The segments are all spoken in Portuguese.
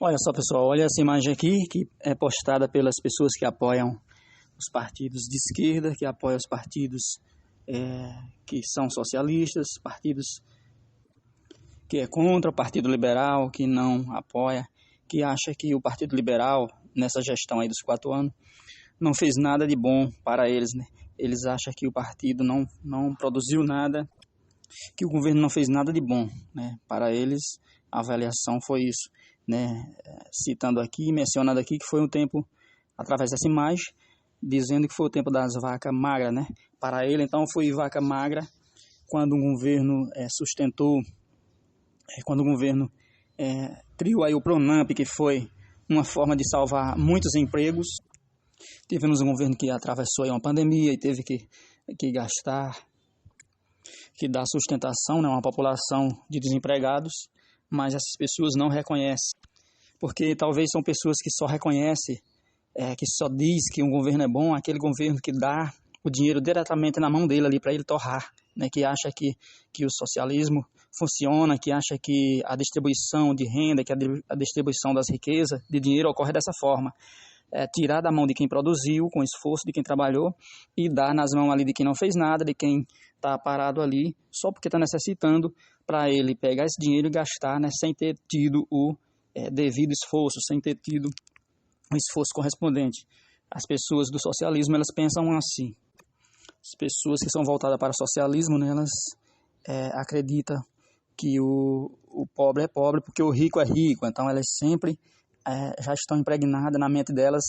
Olha só, pessoal, olha essa imagem aqui que é postada pelas pessoas que apoiam os partidos de esquerda, que apoiam os partidos que são socialistas, partidos que é contra o Partido Liberal, que não apoia, que acha que o Partido Liberal, nessa gestão aí dos 4 anos, não fez nada de bom para eles, né? Eles acham que o partido não produziu nada, que o governo não fez nada de bom, né? Para eles, a avaliação foi isso, né? Citando aqui, mencionando aqui que foi um tempo, através dessa imagem, dizendo que foi o tempo das vacas magras, né? Para ele, então, foi vaca magra quando o governo sustentou, quando o governo criou aí o Pronamp, que foi uma forma de salvar muitos empregos. Tivemos um governo que atravessou aí uma pandemia e teve que gastar, que dá sustentação, né, a uma população de desempregados, mas essas pessoas não reconhecem, porque talvez são pessoas que só reconhecem, que só diz que um governo é bom, aquele governo que dá o dinheiro diretamente na mão dele ali para ele torrar, né, que acha que o socialismo funciona, que acha que a distribuição de renda, que a distribuição das riquezas, de dinheiro ocorre dessa forma. Tirar da mão de quem produziu, com esforço de quem trabalhou, e dar nas mãos ali de quem não fez nada, de quem está parado ali, só porque está necessitando, para ele pegar esse dinheiro e gastar, né, sem ter tido o devido esforço, sem ter tido o esforço correspondente. As pessoas do socialismo, elas pensam assim. As pessoas que são voltadas para o socialismo, né, elas acreditam que o pobre é pobre porque o rico é rico, então elas sempre já estão impregnadas na mente delas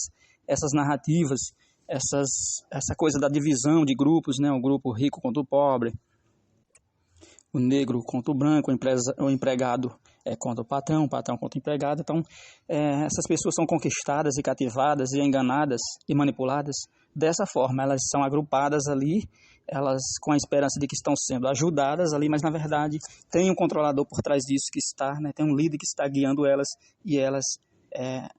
essas narrativas, essa coisa da divisão de grupos, né? O grupo rico contra o pobre, o negro contra o branco, o empregado contra o patrão contra o empregado. Então, essas pessoas são conquistadas e cativadas e enganadas e manipuladas dessa forma. Elas são agrupadas ali, elas com a esperança de que estão sendo ajudadas ali, mas na verdade tem um controlador por trás disso que está, né? Tem um líder que está guiando elas e elas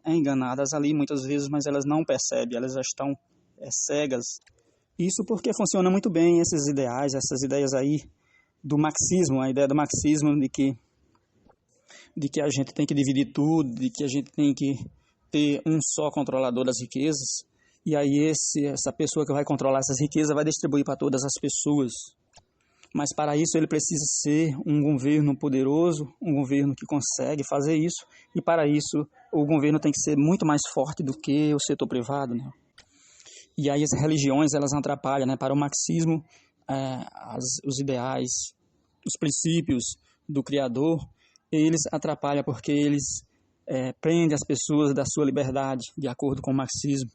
enganadas ali muitas vezes, mas elas não percebem, elas já estão cegas. Isso porque funciona muito bem esses ideais, essas ideias aí do marxismo, a ideia do marxismo de que a gente tem que dividir tudo, de que a gente tem que ter um só controlador das riquezas, e aí essa pessoa que vai controlar essas riquezas vai distribuir para todas as pessoas. Mas para isso ele precisa ser um governo poderoso, um governo que consegue fazer isso, e para isso o governo tem que ser muito mais forte do que o setor privado, né? E aí as religiões, elas atrapalham, né? Para o marxismo, os ideais, os princípios do Criador, eles atrapalham porque eles prendem as pessoas da sua liberdade, de acordo com o marxismo.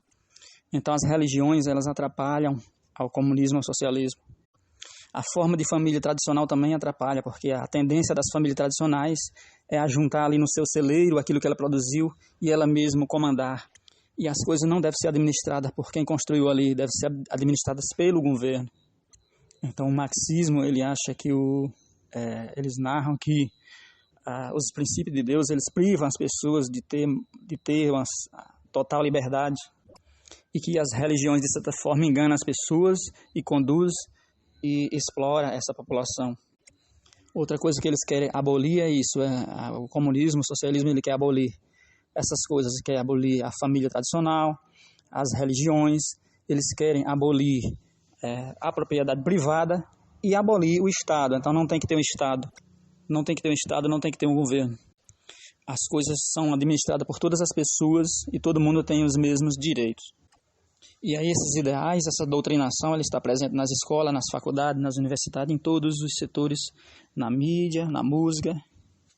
Então as religiões, elas atrapalham ao comunismo, ao socialismo. A forma de família tradicional também atrapalha, porque a tendência das famílias tradicionais é a juntar ali no seu celeiro aquilo que ela produziu e ela mesma comandar. E as coisas não devem ser administradas por quem construiu ali, devem ser administradas pelo governo. Então o marxismo, ele acha que eles narram que os princípios de Deus, eles privam as pessoas de ter uma total liberdade, e que as religiões de certa forma enganam as pessoas e conduz e explora essa população. Outra coisa que eles querem abolir é isso, o comunismo, o socialismo, ele quer abolir essas coisas, quer abolir a família tradicional, as religiões, eles querem abolir a propriedade privada e abolir o Estado. Então não tem que ter um Estado, não tem que ter um Estado, não tem que ter um governo. As coisas são administradas por todas as pessoas e todo mundo tem os mesmos direitos. E aí esses ideais, essa doutrinação, ela está presente nas escolas, nas faculdades, nas universidades, em todos os setores, na mídia, na música,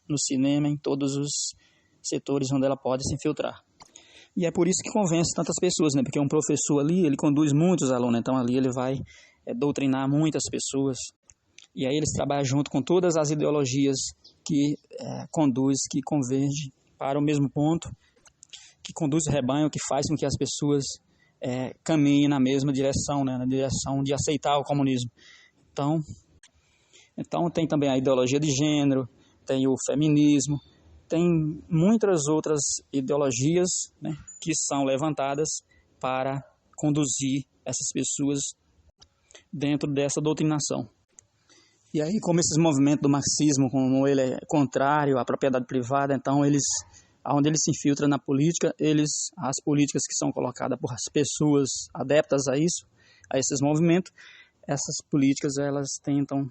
no cinema, em todos os setores onde ela pode se infiltrar. E é por isso que convence tantas pessoas, né? Porque um professor ali, ele conduz muitos alunos, então ali ele vai doutrinar muitas pessoas. E aí eles trabalham junto com todas as ideologias que que convergem para o mesmo ponto, que conduz o rebanho, que faz com que as pessoas caminhem na mesma direção, né? Na direção de aceitar o comunismo. Então tem também a ideologia de gênero, tem o feminismo, tem muitas outras ideologias, né, que são levantadas para conduzir essas pessoas dentro dessa doutrinação. E aí, como esses movimentos do marxismo, como ele é contrário à propriedade privada, então eles onde ele se infiltra na política, as políticas que são colocadas por as pessoas adeptas a isso, a esses movimentos, essas políticas elas tentam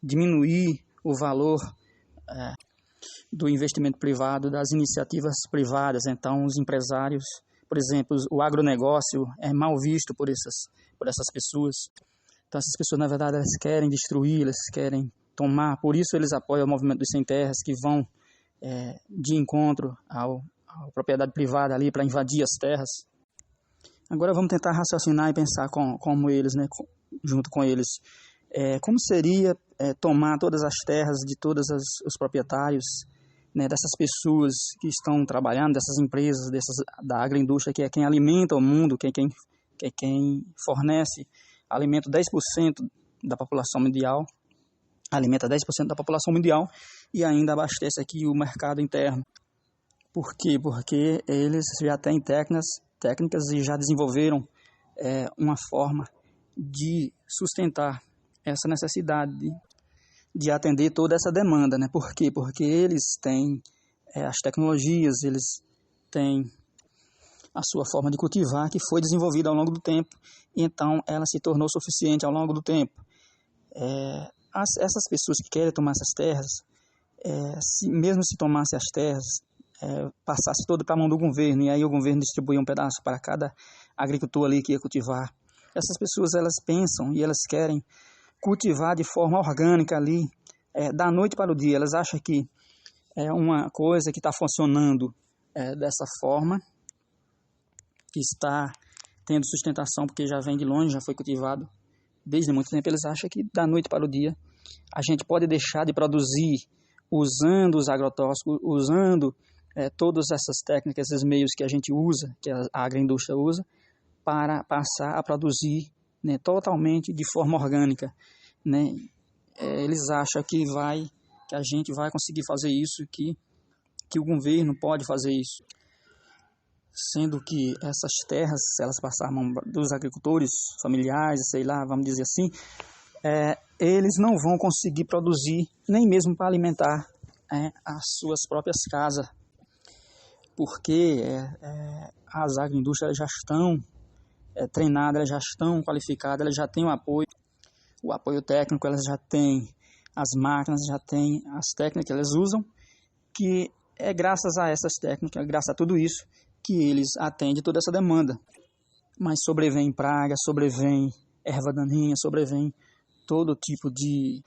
diminuir o valor do investimento privado, das iniciativas privadas. Então, os empresários, por exemplo, o agronegócio é mal visto por essas pessoas. Então, essas pessoas, na verdade, elas querem destruir, elas querem tomar. Por isso, eles apoiam o movimento dos sem terras, que vão de encontro à propriedade privada ali para invadir as terras. Agora, vamos tentar raciocinar e pensar como eles, né, junto com eles. Como seria tomar todas as terras de todos os proprietários, né, dessas pessoas que estão trabalhando, dessas empresas, da agroindústria, que é quem alimenta o mundo, que é quem fornece alimento 10% da população mundial, alimenta 10% da população mundial e ainda abastece aqui o mercado interno. Por quê? Porque eles já têm técnicas e já desenvolveram uma forma de sustentar essa necessidade de atender toda essa demanda, né? Por quê? Porque eles têm as tecnologias, eles têm a sua forma de cultivar que foi desenvolvida ao longo do tempo, e então ela se tornou suficiente ao longo do tempo. Essas pessoas que querem tomar essas terras, mesmo se tomasse as terras, passasse todo para a mão do governo, e aí o governo distribuía um pedaço para cada agricultor ali que ia cultivar. Essas pessoas, elas pensam e elas querem cultivar de forma orgânica ali, da noite para o dia. Elas acham que é uma coisa que está funcionando dessa forma, que está tendo sustentação porque já vem de longe, já foi cultivado desde muito tempo. Eles acham que da noite para o dia a gente pode deixar de produzir usando os agrotóxicos, usando todas essas técnicas, esses meios que a gente usa, que a agroindústria usa, para passar a produzir, né, totalmente de forma orgânica, né? Eles acham que a gente vai conseguir fazer isso, que o governo pode fazer isso, sendo que essas terras, se elas passarem a mão dos agricultores familiares, sei lá, vamos dizer assim, eles não vão conseguir produzir nem mesmo para alimentar as suas próprias casas, porque as agroindústrias já estão treinadas, elas já estão qualificadas, elas já têm o apoio técnico, elas já têm as máquinas, já têm as técnicas que elas usam, que é graças a essas técnicas, graças a tudo isso, que eles atendem toda essa demanda. Mas sobrevém praga, sobrevém erva daninha, sobrevém todo tipo de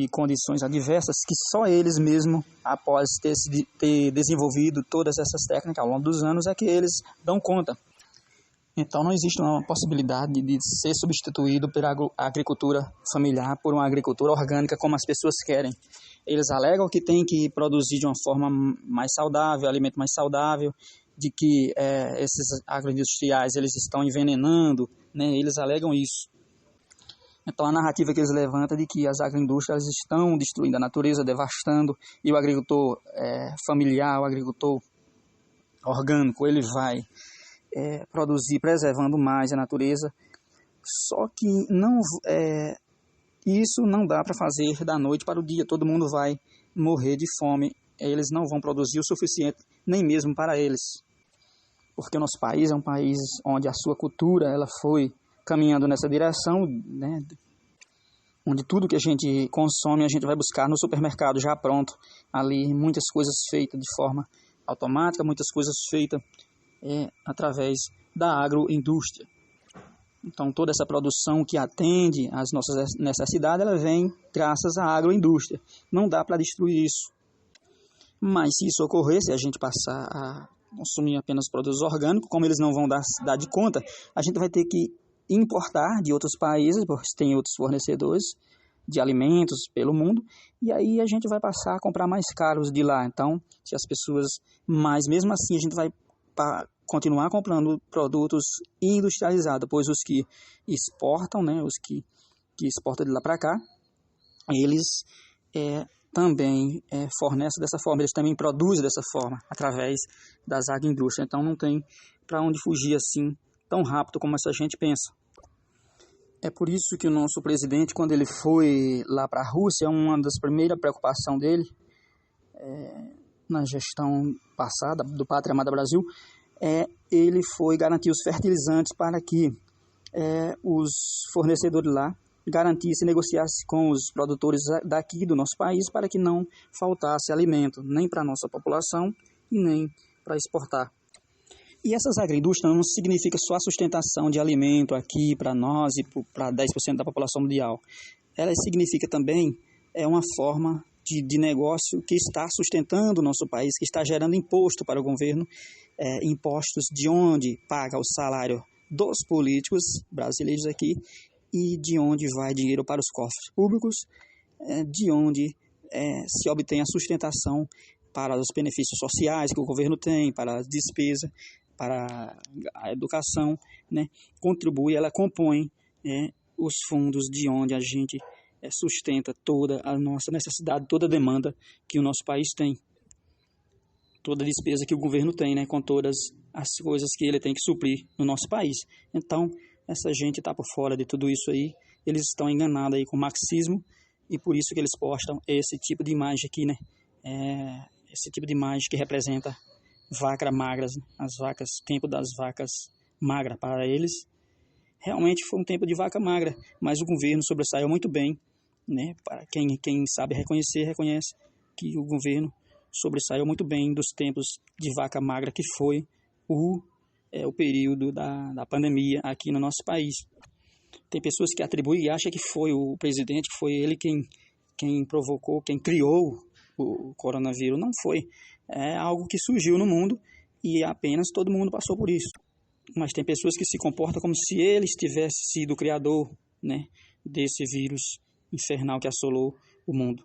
condições adversas que só eles mesmos, após ter desenvolvido todas essas técnicas ao longo dos anos, é que eles dão conta. Então não existe uma possibilidade de ser substituído pela agricultura familiar por uma agricultura orgânica como as pessoas querem. Eles alegam que tem que produzir de uma forma mais saudável, alimento mais saudável, de que esses agroindustriais eles estão envenenando, né? Eles alegam isso. Então a narrativa que eles levantam é de que as agroindústrias estão destruindo a natureza, devastando, e o agricultor familiar, o agricultor orgânico, ele vai produzir preservando mais a natureza. Só que isso não dá para fazer da noite para o dia. Todo mundo vai morrer de fome. Eles não vão produzir o suficiente, nem mesmo para eles. Porque o nosso país é um país onde a sua cultura ela foi caminhando nessa direção, né? Onde tudo que a gente consome a gente vai buscar no supermercado já pronto. Ali muitas coisas feitas de forma automática, muitas coisas feitas através da agroindústria. Então toda essa produção que atende às nossas necessidades, ela vem graças à agroindústria. Não dá para destruir isso. Mas se isso ocorrer, se a gente passar a consumir apenas produtos orgânicos, como eles não vão dar de conta, a gente vai ter que importar de outros países, porque tem outros fornecedores de alimentos pelo mundo, e aí a gente vai passar a comprar mais caros de lá. Então, se as pessoas, mas mesmo assim a gente vai continuar comprando produtos industrializados, pois os que exportam, né, os que exportam de lá para cá, eles também fornecem dessa forma, eles também produzem dessa forma, através das agroindústrias. Então não tem para onde fugir assim tão rápido como essa gente pensa. É por isso que o nosso presidente, quando ele foi lá para a Rússia, uma das primeiras preocupações dele na gestão passada do Pátria Amada Brasil, ele foi garantir os fertilizantes para que os fornecedores lá garantissem e negociassem com os produtores daqui do nosso país para que não faltasse alimento, nem para a nossa população e nem para exportar. E essas agroindústrias não significa só a sustentação de alimento aqui para nós e para 10% da população mundial. Ela significa também uma forma de negócio que está sustentando o nosso país, que está gerando imposto para o governo, impostos de onde paga o salário dos políticos brasileiros aqui e de onde vai dinheiro para os cofres públicos, de onde se obtém a sustentação para os benefícios sociais que o governo tem, para as despesas, para a educação, né? Ela compõe os fundos de onde a gente sustenta toda a nossa necessidade, toda a demanda que o nosso país tem, toda a despesa que o governo tem, né? Com todas as coisas que ele tem que suprir no nosso país. Então, essa gente está por fora de tudo isso aí, eles estão enganados aí com o marxismo e por isso que eles postam esse tipo de imagem aqui, né? Esse tipo de imagem que representa vacas magras, as vacas, tempo das vacas magras para eles. Realmente foi um tempo de vaca magra, mas o governo sobressaiu muito bem, né? Para quem sabe reconhecer, reconhece que o governo sobressaiu muito bem dos tempos de vaca magra que foi o período da pandemia aqui no nosso país. Tem pessoas que atribuem e acham que foi o presidente, que foi ele quem provocou, quem criou o coronavírus. Não foi. É algo que surgiu no mundo e apenas todo mundo passou por isso. Mas tem pessoas que se comportam como se ele tivesse sido o criador, né, desse vírus infernal que assolou o mundo.